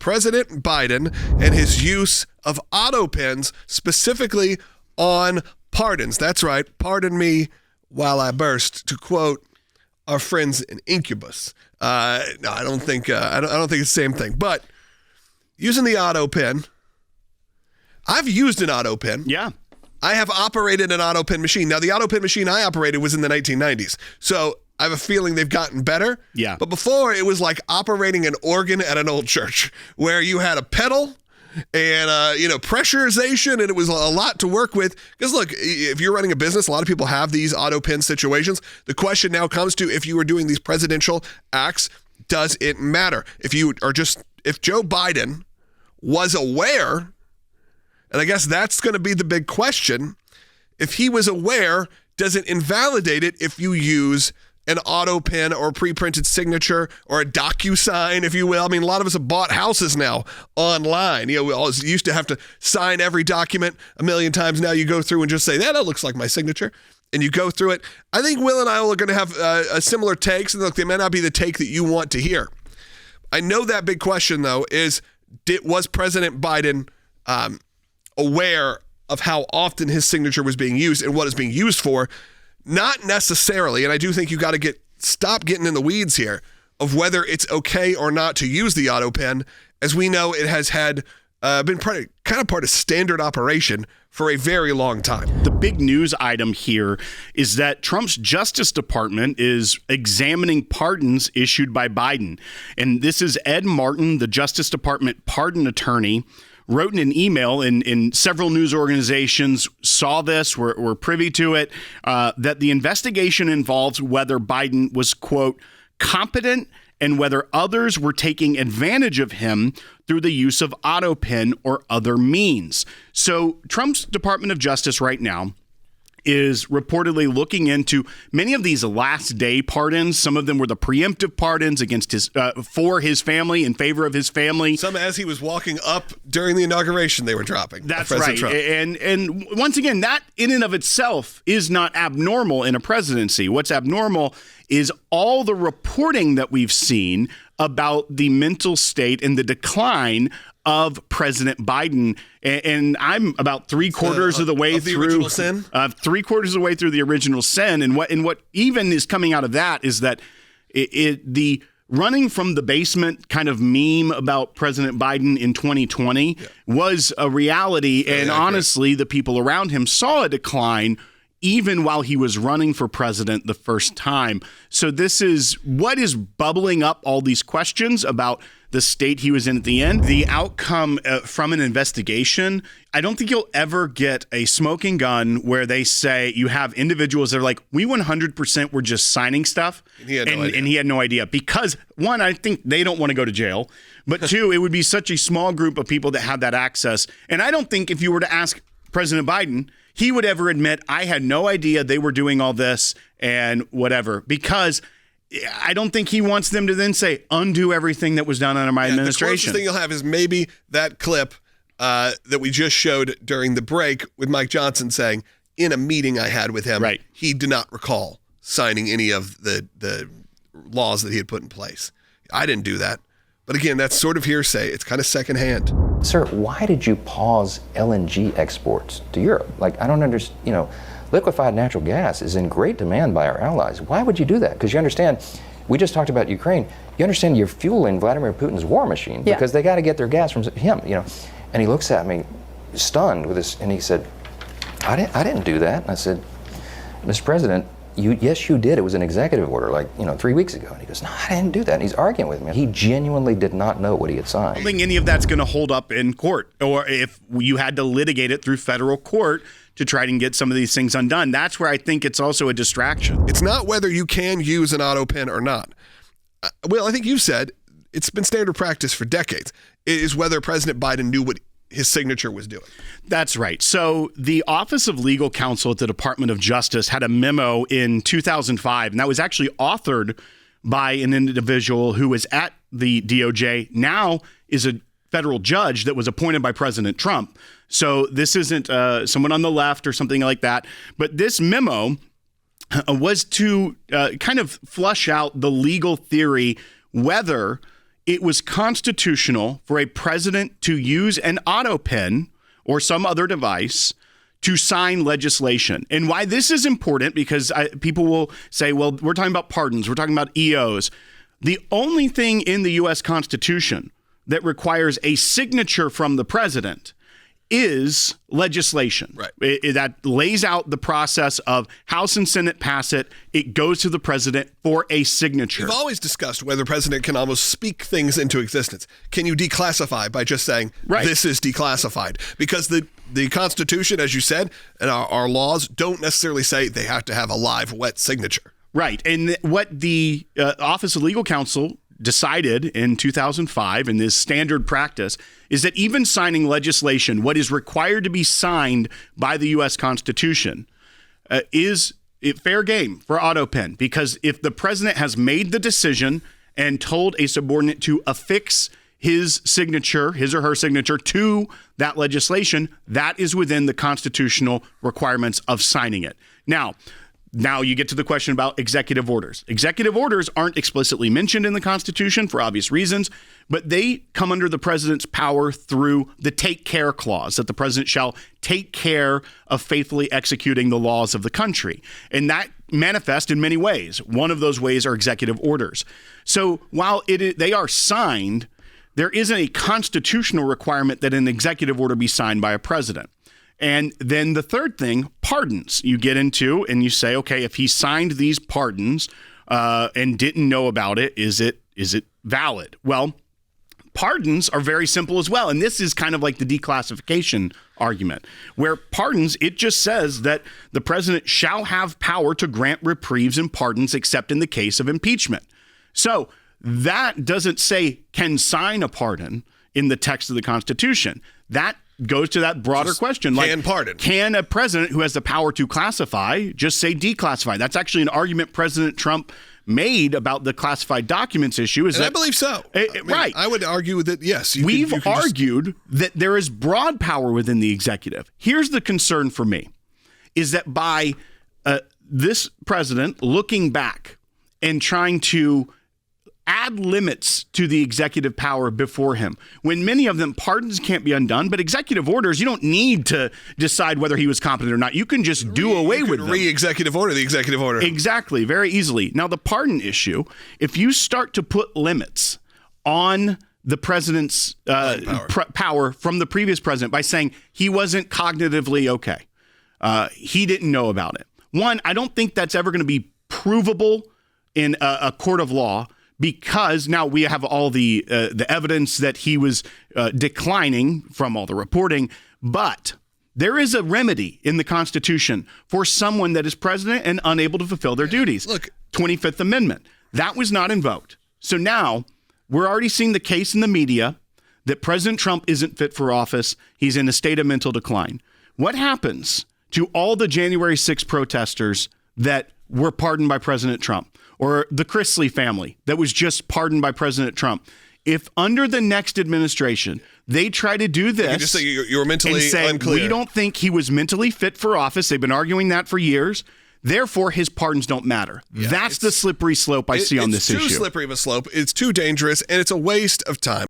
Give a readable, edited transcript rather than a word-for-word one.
President Biden and his use of autopens, specifically on pardons. That's right. Pardon me while I burst, to quote our friends in Incubus. No, I don't think it's the same thing. But using the autopen, I've used an autopen. Yeah. I have operated an autopen machine. Now, the autopen machine I operated was in the 1990s. So I have a feeling they've gotten better. Yeah. But before, it was like operating an organ at an old church where you had a pedal and, pressurization, and it was a lot to work with. Because, look, if you're running a business, a lot of people have these autopen situations. The question now comes to, if you were doing these presidential acts, does it matter? If Joe Biden was aware, and I guess that's going to be the big question, if he was aware, does it invalidate it if you use an autopen or a pre-printed signature or a DocuSign, if you will? I mean, a lot of us have bought houses now online. We always used to have to sign every document a million times. Now you go through and just say, that looks like my signature. And you go through it. I think Will and I are going to have a similar takes. And look, they may not be the take that you want to hear. I know that big question, though, is was President Biden aware of how often his signature was being used and what it's being used for? Not necessarily, and I do think you got to stop getting in the weeds here of whether it's okay or not to use the autopen. As we know, it has been kind of part of standard operation for a very long time. The big news item here is that Trump's Justice Department is examining pardons issued by Biden. And this is Ed Martin, the Justice Department pardon attorney, wrote in an email, and several news organizations saw this, were privy to it, that the investigation involves whether Biden was, quote, competent and whether others were taking advantage of him through the use of autopen or other means. So Trump's Department of Justice right now is reportedly looking into many of these last day pardons. Some of them were the preemptive pardons against for his family, in favor of his family. Some as he was walking up during the inauguration, they were dropping. That's right. Trump. And once again, that in and of itself is not abnormal in a presidency. What's abnormal is all the reporting that we've seen about the mental state and the decline of President Biden. And I'm about three-quarters of the way through the original sin. 3/4 of the way through the original sin. And what even is coming out of that is that the running from the basement kind of meme about President Biden in 2020 was a reality. And honestly, the people around him saw a decline even while he was running for president the first time. So this is what is bubbling up all these questions about the state he was in at the end. The outcome from an investigation, I don't think you'll ever get a smoking gun where they say you have individuals that are like, we 100% were just signing stuff. And he had no idea. Because, one, I think they don't want to go to jail. But two, it would be such a small group of people that have that access. And I don't think if you were to ask President Biden, he would ever admit, I had no idea they were doing all this and whatever, because I don't think he wants them to then say, undo everything that was done under my administration. The closest thing you'll have is maybe that clip that we just showed during the break with Mike Johnson saying, in a meeting I had with him, he did not recall signing any of the laws that he had put in place. I didn't do that. But again, that's sort of hearsay. It's kind of secondhand. Sir, why did you pause LNG exports to Europe? Like, I don't understand, liquefied natural gas is in great demand by our allies. Why would you do that? Because you understand, we just talked about Ukraine. You understand you're fueling Vladimir Putin's war machine because they got to get their gas from him, And he looks at me stunned with this, and he said, I didn't do that. And I said, Mr. President, yes, you did. It was an executive order 3 weeks ago. And he goes, no, I didn't do that. And he's arguing with me. He genuinely did not know what he had signed. I don't think any of that's going to hold up in court, or if you had to litigate it through federal court to try and get some of these things undone. That's where I think it's also a distraction. It's not whether you can use an autopen or not. Well, I think you said it's been standard practice for decades. It is whether President Biden knew what his signature was doing. That's right. So the Office of Legal Counsel at the Department of Justice had a memo in 2005, and that was actually authored by an individual who was at the DOJ, now is a federal judge that was appointed by President Trump. So this isn't someone on the left or something like that. But this memo was to kind of flush out the legal theory whether it was constitutional for a president to use an Autopen or some other device to sign legislation. And why this is important, because people will say, well, we're talking about pardons, we're talking about EOs. The only thing in the U.S. Constitution that requires a signature from the president is legislation. Right. That lays out the process of House and Senate pass it. It goes to the president for a signature. We've always discussed whether the president can almost speak things into existence. Can you declassify by just saying, this is declassified? Because the Constitution, as you said, and our laws don't necessarily say they have to have a live, wet signature. Right. And what the Office of Legal Counsel decided in 2005, and this standard practice, is that even signing legislation, what is required to be signed by the U.S. Constitution, is fair game for Autopen. Because if the president has made the decision and told a subordinate to affix his signature, his or her signature, to that legislation, that is within the constitutional requirements of signing it. Now you get to the question about executive orders. Executive orders aren't explicitly mentioned in the Constitution for obvious reasons, but they come under the president's power through the take care clause, that the president shall take care of faithfully executing the laws of the country. And that manifests in many ways. One of those ways are executive orders. So while they are signed, there isn't a constitutional requirement that an executive order be signed by a president. And then the third thing, pardons. You get into and you say, okay, if he signed these pardons and didn't know about it, is it valid? Well, pardons are very simple as well. And this is kind of like the declassification argument, where pardons, it just says that the president shall have power to grant reprieves and pardons except in the case of impeachment. So that doesn't say can sign a pardon in the text of the Constitution. That goes to that broader question. Can pardon. Can a president who has the power to classify just say declassify? That's actually an argument President Trump made about the classified documents issue. I believe so. Right. I would argue that, yes. We've argued that there is broad power within the executive. Here's the concern for me, is that by this president looking back and trying to add limits to the executive power before him, when many of them, pardons can't be undone, but executive orders, you don't need to decide whether he was competent or not. You can just do away with them. Re-executive order the executive order. Exactly, very easily. Now, the pardon issue, if you start to put limits on the president's power from the previous president by saying he wasn't cognitively okay, he didn't know about it. One, I don't think that's ever going to be provable in a court of law, because now we have all the evidence that he was declining from all the reporting. But there is a remedy in the Constitution for someone that is president and unable to fulfill their duties. Look, 25th Amendment. That was not invoked. So now we're already seeing the case in the media that President Trump isn't fit for office. He's in a state of mental decline. What happens to all the January 6 protesters that were pardoned by President Trump? Or the Chrisley family that was just pardoned by President Trump? If under the next administration they try to do this, you just say you're mentally and say, unclear. We don't think he was mentally fit for office. They've been arguing that for years. Therefore, his pardons don't matter. Yeah, that's the slippery slope I see on this issue. It's too slippery of a slope. It's too dangerous, and it's a waste of time.